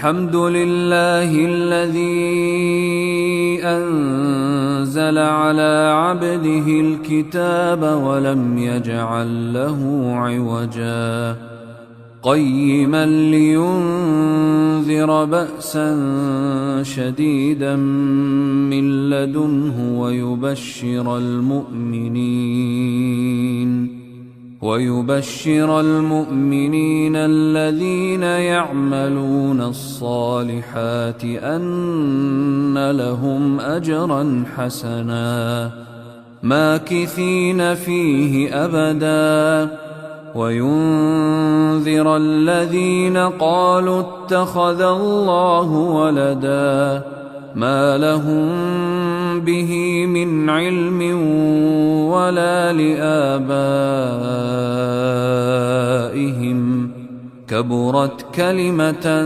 الحمد لله الذي أنزل على عبده الكتاب ولم يجعل له عوجا قيما لينذر بأسا شديدا من لدنه ويبشر المؤمنين الذين يعملون الصالحات أن لهم أجرا حسنا ماكثين فيه أبدا وينذر الذين قالوا اتخذ الله ولدا ما لهم به من علم ولا لآبائهم كبرت كلمة